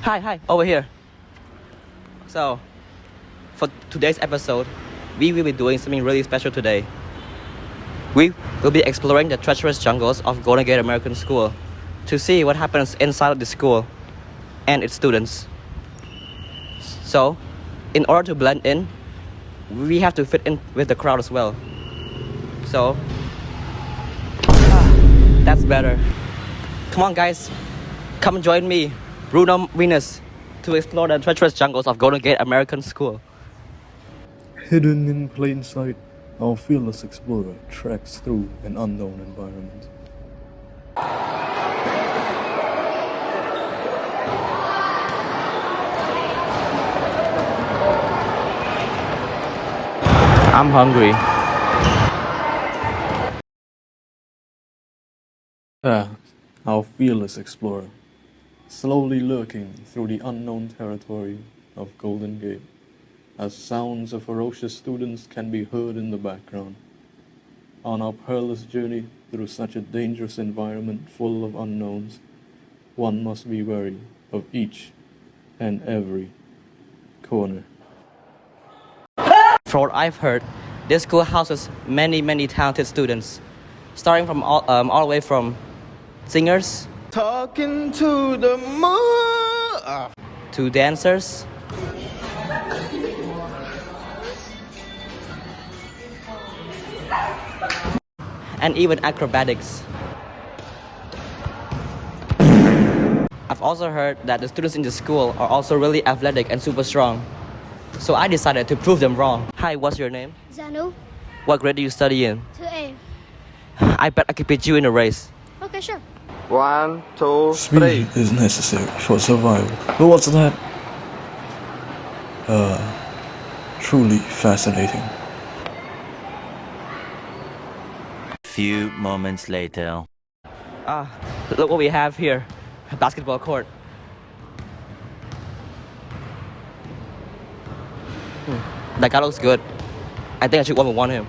Hi, over here. So, for today's episode, we will be doing something really special today. We will be exploring the treacherous jungles of Golden Gate American School to see what happens inside of the school and its students. So, in order to blend in, we have to fit in with the crowd as well. So, that's better. Come on guys, come join me, Bruno, Venus, to explore the treacherous jungles of Golden Gate American School. Hidden in plain sight, our fearless explorer treks through an unknown environment. I'm hungry. Our fearless explorer, slowly lurking through the unknown territory of Golden Gate, as sounds of ferocious students can be heard in the background. On our perilous journey through such a dangerous environment full of unknowns, one must be wary of each and every corner. From what I've heard, this school houses many talented students, starting from all the way from singers, talking to the moon, to dancers, and even acrobatics. I've also heard that the students in the school are also really athletic and super strong. So I decided to prove them wrong. Hi, what's your name? Zanu, What grade do you study in? 2A. I bet I could beat you in a race. Okay, sure. 1, 2, 3. Speed is necessary for survival. But what's that? Truly fascinating. Few moments later. Look what we have here. A basketball court. That guy looks good. I think I should one him.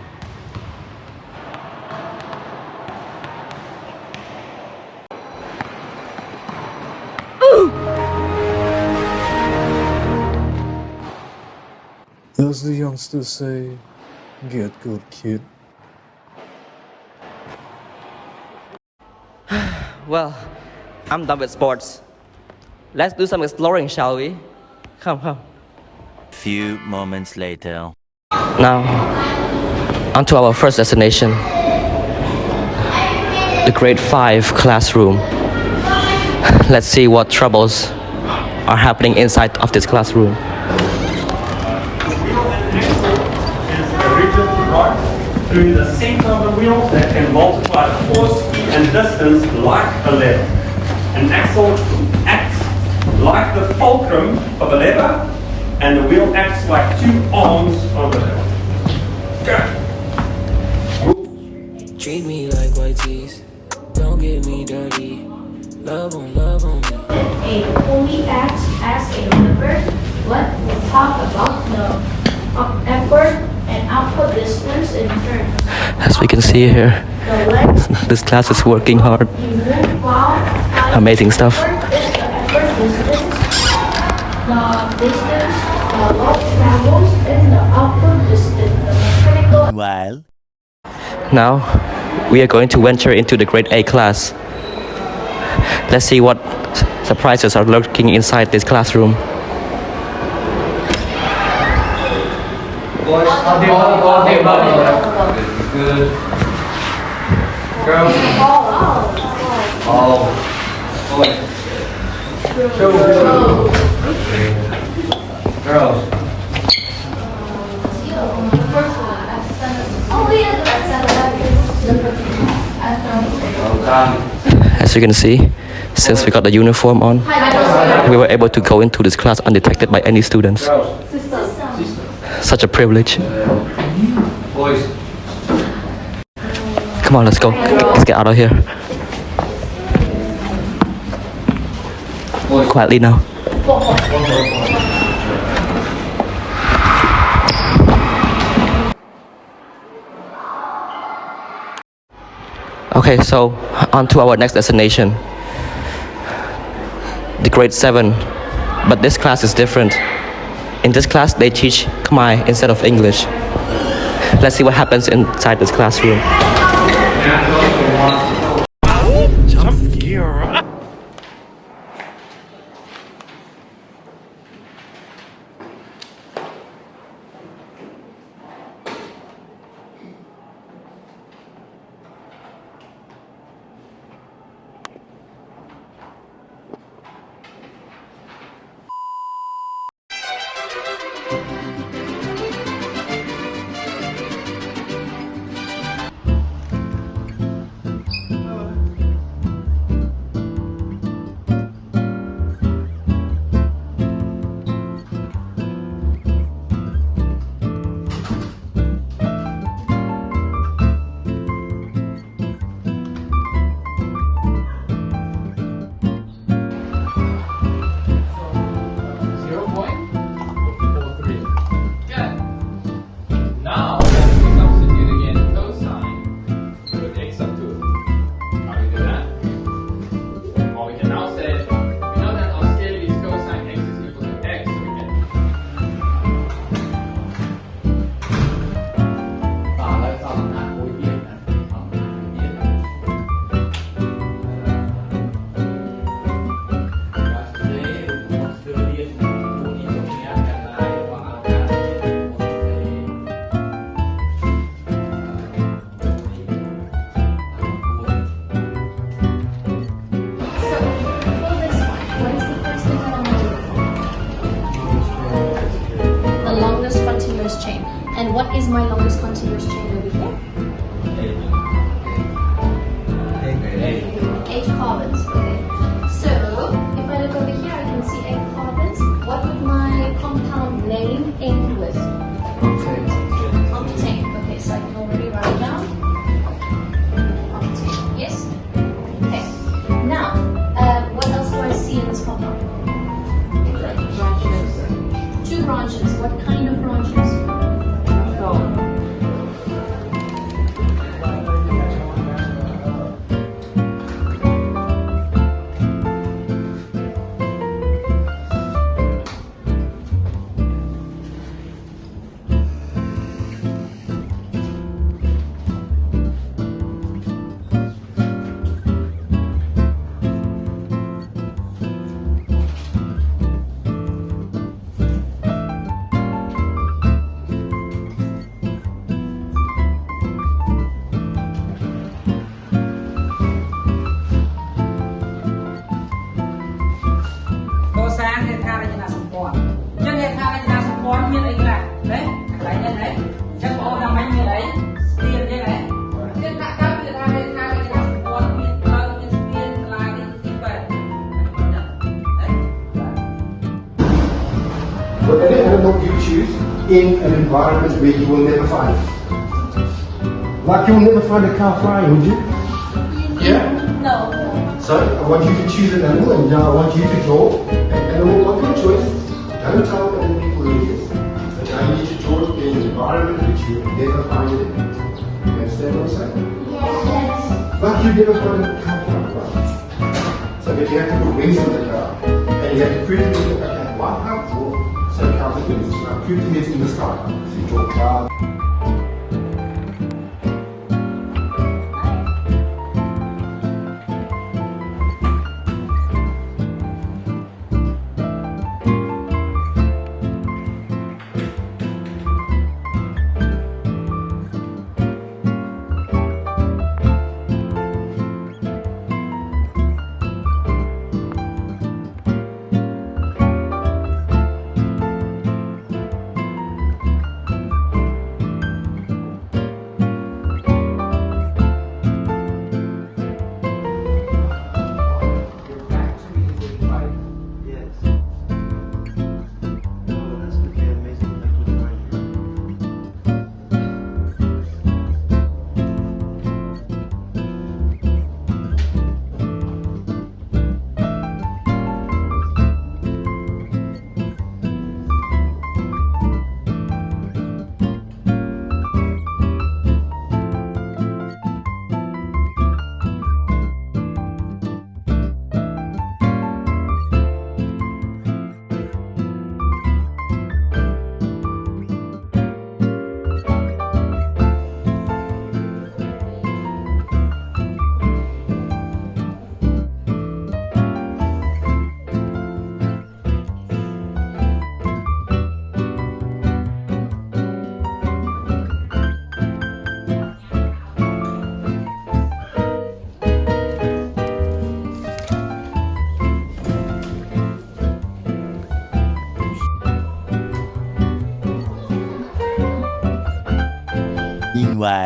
Does the youngster say, "Get good, kid"? Well, I'm done with sports. Let's do some exploring, shall we? Come. Few moments later. Now, on to our first destination. The grade 5 classroom. Let's see what troubles are happening inside of this classroom. Through the center of the wheel that can multiply the force, speed, and distance like a lever. An axle acts like the fulcrum of a lever, and the wheel acts like two arms of a lever. Treat me like white teeth, don't get me dirty. Love on me. A pulley acts as a lever. What we talk about the effort and output distance in turn. As we can see here, this class is working hard. Amazing stuff. The effort distance, the distance the load travels, and the output distance, the mechanical. While Now, we are going to venture into the grade A class. Let's see what surprises are lurking inside this classroom. Good. Girls. Oh. Boys. Girls. As you can see, since we got the uniform on, we were able to go into this class undetected by any students. Such a privilege. Boys. Come on, let's go. Let's get out of here. Quietly now. Okay, so on to our next destination. The grade 7 But this class is different. In this class, they teach Khmer instead of English. Let's see what happens inside this classroom. And what is my longest continuous chain over here? 8 carbons. Okay. So if I look over here, I can see 8 carbons. What would my compound name end with? Octane. Okay, so I can already write it down. Octane. Yes. Okay. Now, what else do I see in this compound? Branches. 2 branches. What kind of branches? Whatever animal you choose in an environment where you will never find it. Like you will never find a cow flying, would you? Yeah? No. So I want you to choose an animal and now I want you to draw an animal of your choice. Don't tell other people who it is. But now you need to draw it in an environment which you will never find it in. You understand what I'm saying? Yes. But you never find a cow flying. So if you have to put wings on the cow and you have to prove to me that okay, one cow draw. So count the wings. Now putting it in the sky. So you draw cloud.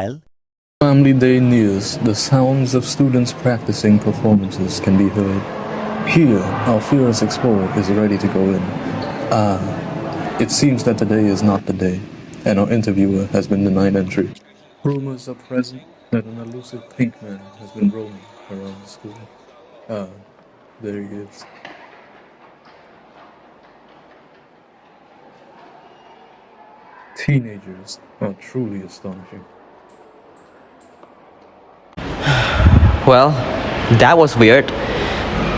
while. Family Day nears, the sounds of students practicing performances can be heard. Here, our fearless explorer is ready to go in. It seems that today is not the day, and our interviewer has been denied entry. Rumors are present that an elusive pink man has been roaming around the school. There he is. Teenagers are truly astonishing. Well, that was weird.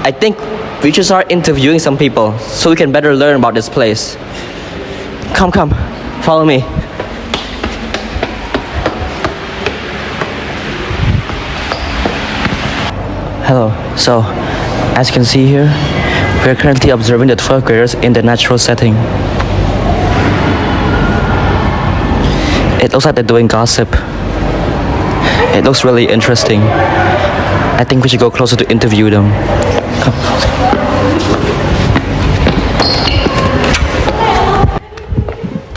I think we should start interviewing some people so we can better learn about this place. Come, follow me. Hello. So, as you can see here, we are currently observing the 12th graders in the natural setting. It looks like they're doing gossip. It looks really interesting. I think we should go closer to interview them. Come.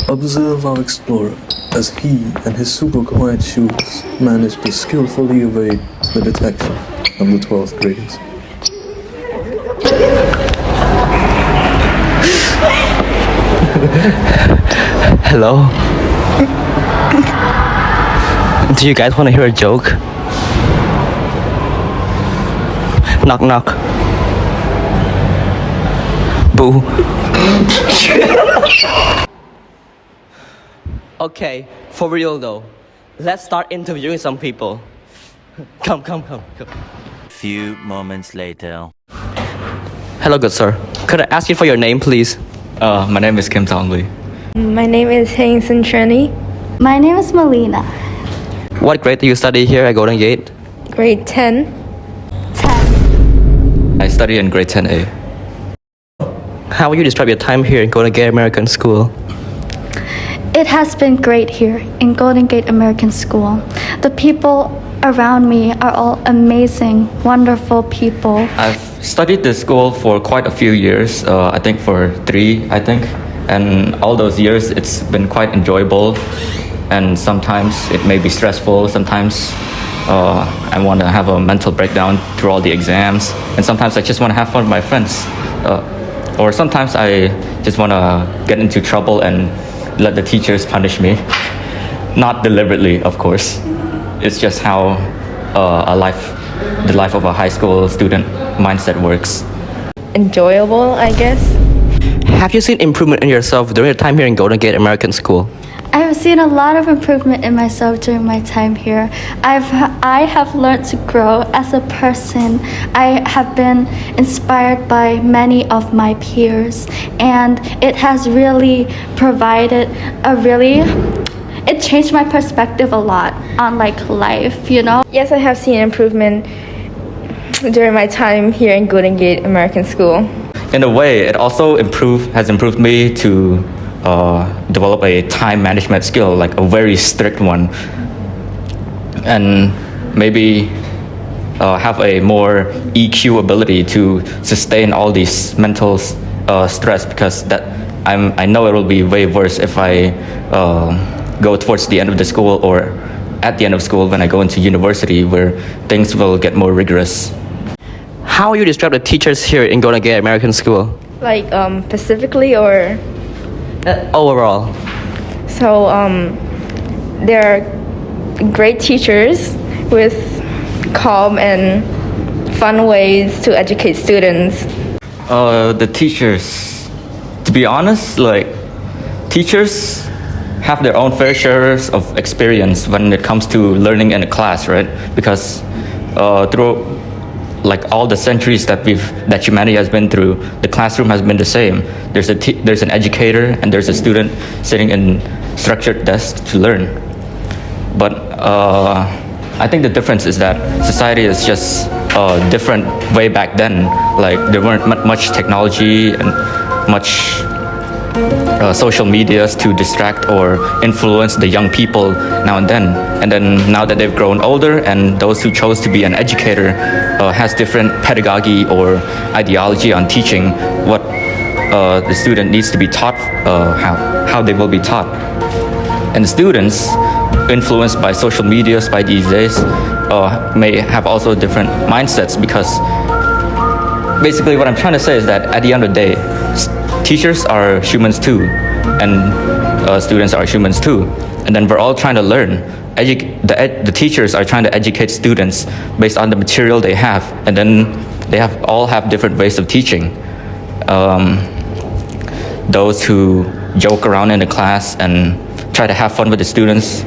Observe our explorer as he and his super quiet shoes manage to skillfully evade the detection of the 12th graders. Hello? Do you guys want to hear a joke? Knock knock. Boo. Okay, for real though. Let's start interviewing some people. Come. Few moments later. Hello, good sir. Could I ask you for your name, please? My name is Thongly. My name is Heng Suntrany. My name is Malina. What grade do you study here at Golden Gate? Grade 10. 10. I study in grade 10A. How would you describe your time here in Golden Gate American School? It has been great here in Golden Gate American School. The people around me are all amazing, wonderful people. I've studied this school for quite a few years, I think for 3, and all those years it's been quite enjoyable, and sometimes it may be stressful, sometimes I want to have a mental breakdown through all the exams, and sometimes I just want to have fun with my friends, or sometimes I just want to get into trouble and let the teachers punish me. Not deliberately, of course. It's just how the life of a high school student mindset works. Enjoyable, I guess. Have you seen improvement in yourself during your time here in Golden Gate American School? I have seen a lot of improvement in myself during my time here. I have learned to grow as a person. I have been inspired by many of my peers, and it has really provided it changed my perspective a lot on life, you know? Yes, I have seen improvement during my time here in Golden Gate American School. In a way, it also has improved me to develop a time management skill, like a very strict one, and maybe have a more EQ ability to sustain all these mental stress, because I know it will be way worse if I go towards the end of the school, or at the end of school when I go into university, where things will get more rigorous. How would you describe the teachers here in Golden Gate American School? Specifically or? Overall. So, there are great teachers with calm and fun ways to educate students. The teachers, to be honest, teachers have their own fair shares of experience when it comes to learning in a class, right? Because through all the centuries that humanity has been through, the classroom has been the same. There's an educator and there's a student sitting in structured desks to learn. But I think the difference is that society is just different way back then. There weren't much technology and much social medias to distract or influence the young people now and then. And then now that they've grown older, and those who chose to be an educator has different pedagogy or ideology on teaching what the student needs to be taught, how they will be taught. And the students, influenced by social medias by these days may have also different mindsets, because basically what I'm trying to say is that at the end of the day, teachers are humans too, and students are humans too, and then we're all trying to learn. The teachers are trying to educate students based on the material they have, and then they all have different ways of teaching. Those who joke around in the class and try to have fun with the students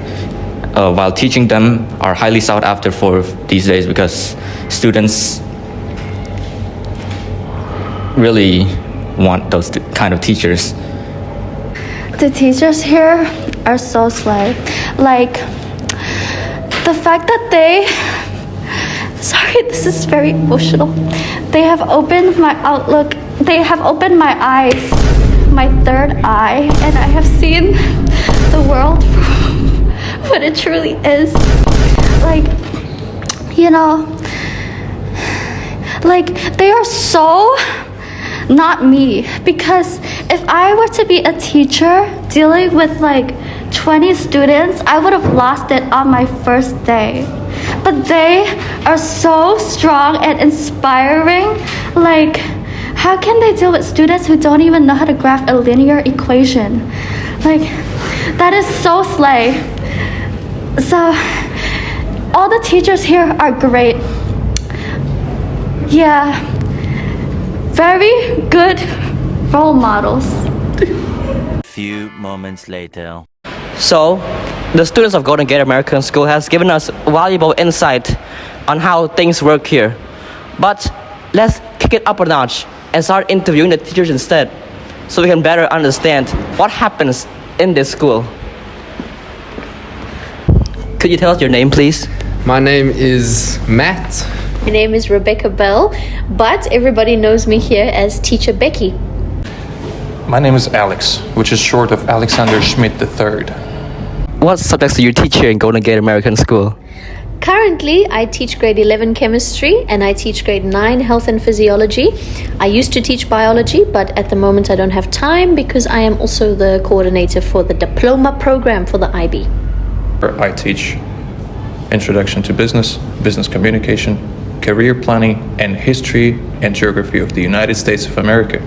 while teaching them are highly sought after for these days, because students really want those kind of teachers. The teachers here are so slay. Like, the fact that sorry, this is very emotional. They have opened my outlook. They have opened my eyes, my third eye, and I have seen the world for what it truly is. Like, you know, like, they are so not me, because if I were to be a teacher dealing with like 20 students, I would have lost it on my first day. But they are so strong and inspiring. Like, how can they deal with students who don't even know how to graph a linear equation? Like, that is so slay. So all the teachers here are great. Yeah, very good role models. Few moments later. So, the students of Golden Gate American School has given us valuable insight on how things work here. But let's kick it up a notch and start interviewing the teachers instead, so we can better understand what happens in this school. Could you tell us your name, please? My name is Matt. My name is Rebecca Bell, but everybody knows me here as Teacher Becky. My name is Alex, which is short of Alexander Schmidt III. What subjects do you teach here in Golden Gate American School? Currently, I teach grade 11 chemistry and I teach grade 9 health and physiology. I used to teach biology, but at the moment I don't have time because I am also the coordinator for the diploma program for the IB. I teach Introduction to Business, Business Communication, Career Planning, and History and Geography of the United States of America.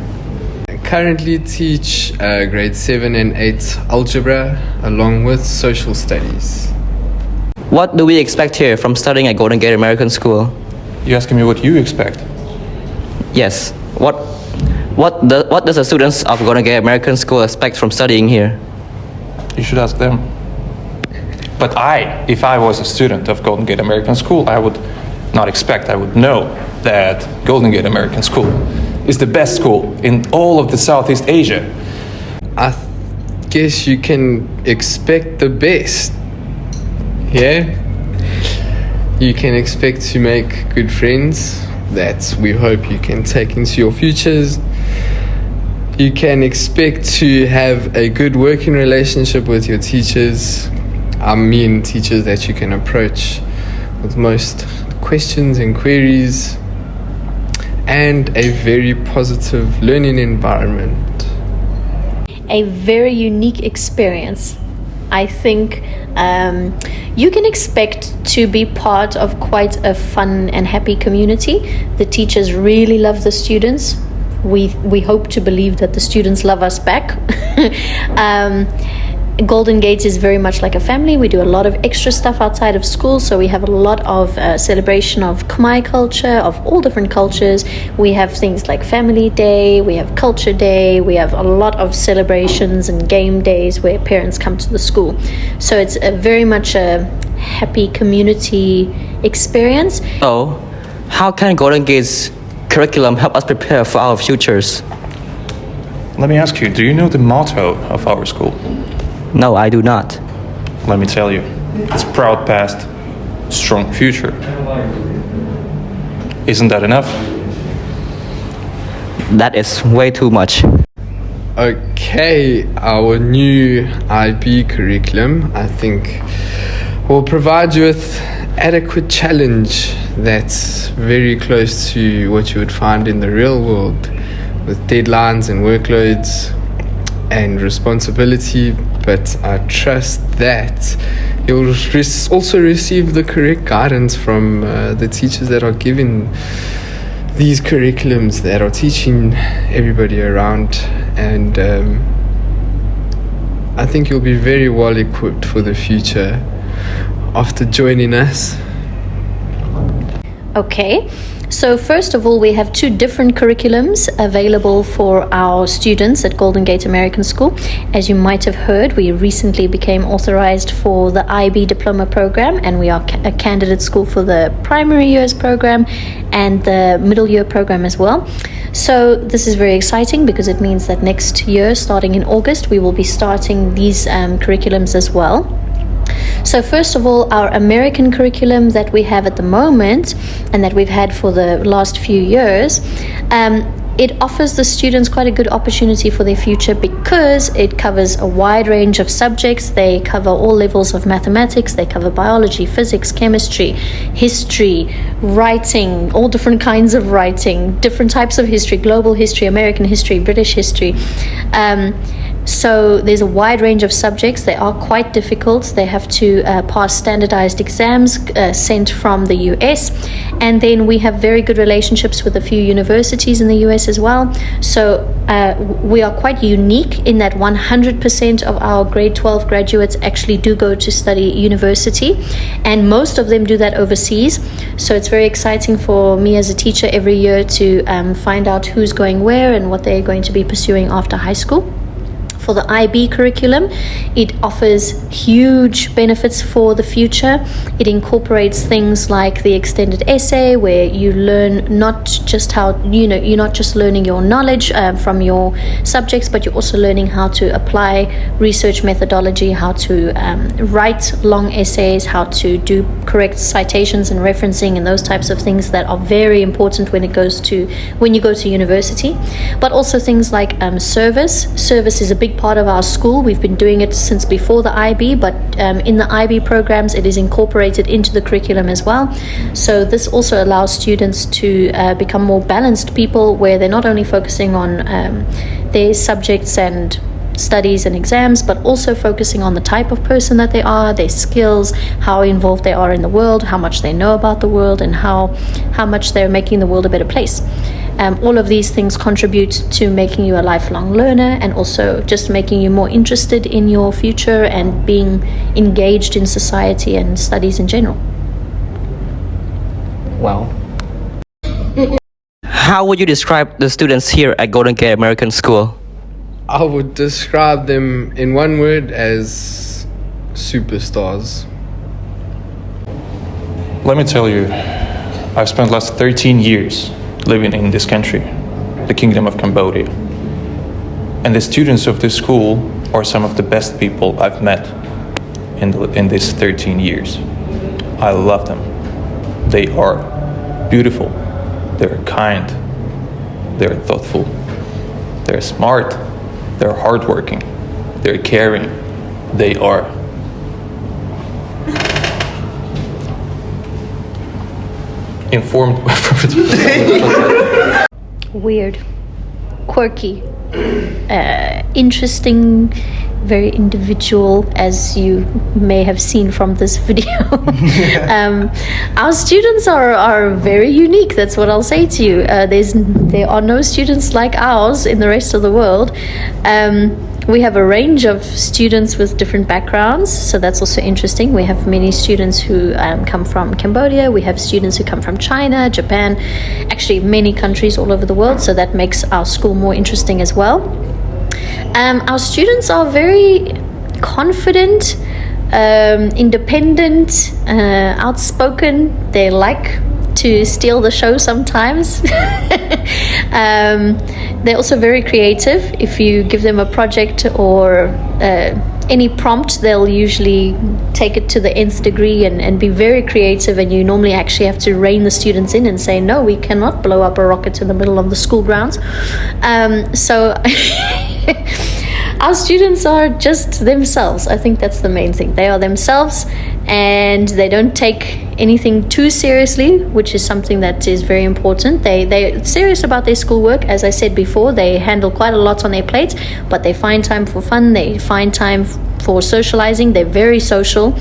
I currently teach grade 7 and 8 algebra along with social studies. What do we expect here from studying at Golden Gate American School? You asking me what you expect? Yes. What does the students of Golden Gate American School expect from studying here? You should ask them. But if I was a student of Golden Gate American School, I would not expect, I would know that Golden Gate American School is the best school in all of the Southeast Asia. I guess you can expect the best. Yeah? You can expect to make good friends that we hope you can take into your futures. You can expect to have a good working relationship with your teachers. I mean teachers that you can approach with most questions and queries, and a very positive learning environment. A very unique experience. I think you can expect to be part of quite a fun and happy community. The teachers really love the students. We hope to believe that the students love us back. Golden Gate is very much like a family. We do a lot of extra stuff outside of school, so we have a lot of celebration of Khmer culture, of all different cultures. We have things like Family Day, we have Culture Day, we have a lot of celebrations and game days where parents come to the school. So it's very much a happy community experience. So, how can Golden Gate's curriculum help us prepare for our futures? Let me ask you, do you know the motto of our school? No, I do not. Let me tell you, it's proud past, strong future. Isn't that enough? That is way too much. Okay, our new IB curriculum, I think, will provide you with adequate challenge that's very close to what you would find in the real world, with deadlines and workloads. and responsibility, but I trust that you'll also receive the correct guidance from the teachers that are giving these curriculums, that are teaching everybody around, and I think you'll be very well equipped for the future after joining us. Okay, so first of all, we have 2 different curriculums available for our students at Golden Gate American School. As you might have heard, we recently became authorized for the IB diploma program, and we are a candidate school for the primary years program and the middle year program as well. So this is very exciting because it means that next year, starting in August, we will be starting these curriculums as well. So first of all, our American curriculum that we have at the moment and that we've had for the last few years, it offers the students quite a good opportunity for their future because it covers a wide range of subjects. They cover all levels of mathematics, they cover biology, physics, chemistry, history, writing, all different kinds of writing, different types of history, global history, American history, British history. So there's a wide range of subjects. They are quite difficult. They have to pass standardized exams sent from the US. And then we have very good relationships with a few universities in the US as well. So we are quite unique in that 100% of our grade 12 graduates actually do go to study university. And most of them do that overseas. So it's very exciting for me as a teacher every year to find out who's going where and what they're going to be pursuing after high school. For the IB curriculum, it offers huge benefits for the future. It incorporates things like the extended essay, where you learn not just how, you're not just learning your knowledge from your subjects, but you're also learning how to apply research methodology, how to write long essays, how to do correct citations and referencing and those types of things that are very important when you go to university. But also things like service. Service is a big part of our school. We've been doing it since before the IB, but in the IB programs it is incorporated into the curriculum as well. So this also allows students to become more balanced people, where they're not only focusing on their subjects and studies and exams, but also focusing on the type of person that they are, their skills, how involved they are in the world, how much they know about the world, and how much they're making the world a better place. All of these things contribute to making you a lifelong learner, and also just making you more interested in your future and being engaged in society and studies in general. Wow. How would you describe the students here at Golden Gate American School? I would describe them in one word as superstars. Let me tell you, I've spent the last 13 years living in this country, the Kingdom of Cambodia. And the students of this school are some of the best people I've met in these 13 years. I love them. They are beautiful, they're kind, they're thoughtful, they're smart, they're hardworking, they're caring, they are informed. Weird, quirky, interesting, very individual, as you may have seen from this video. Our students are very unique. That's what I'll say to you. There are no students like ours in the rest of the world. We have a range of students with different backgrounds, so that's also interesting. We have many students who come from Cambodia. We have students who come from China, Japan, actually many countries all over the world, so that makes our school more interesting as well. Our students are very confident, independent, outspoken. They like to steal the show sometimes. They're also very creative. If you give them a project or any prompt, they'll usually take it to the nth degree and be very creative, and you normally actually have to rein the students in and say, no, we cannot blow up a rocket in the middle of the school grounds. So our students are just themselves. I think that's the main thing. They are themselves, and they don't take anything too seriously, which is something that is very important. They're serious about their schoolwork. As I said before, they handle quite a lot on their plate, but they find time for fun, they find time for socializing. They're very social.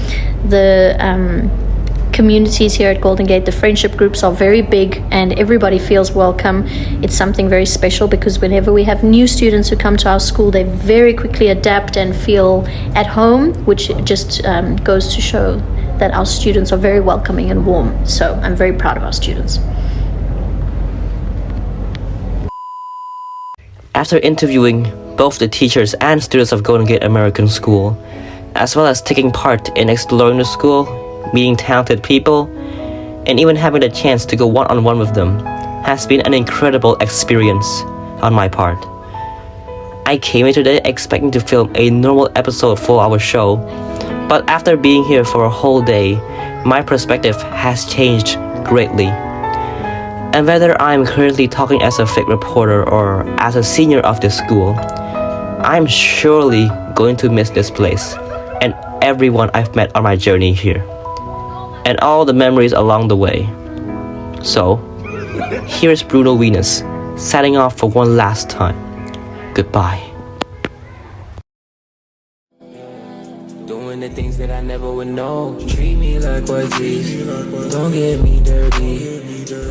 The communities here at Golden Gate, the friendship groups are very big and everybody feels welcome. It's something very special because whenever we have new students who come to our school, they very quickly adapt and feel at home, which just goes to show that our students are very welcoming and warm. So I'm very proud of our students. After interviewing both the teachers and students of Golden Gate American School, as well as taking part in exploring the school, meeting talented people, and even having the chance to go one-on-one with them, has been an incredible experience on my part. I came here today expecting to film a normal episode for our show, but after being here for a whole day, my perspective has changed greatly. And whether I'm currently talking as a fake reporter or as a senior of this school, I'm surely going to miss this place and everyone I've met on my journey here, and all the memories along the way. So, here's Bruno Venus, signing off for one last time. Goodbye. Doing the things that I never would know. Treat me like white teeth. Don't get me dirty.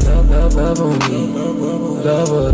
Love on me. Love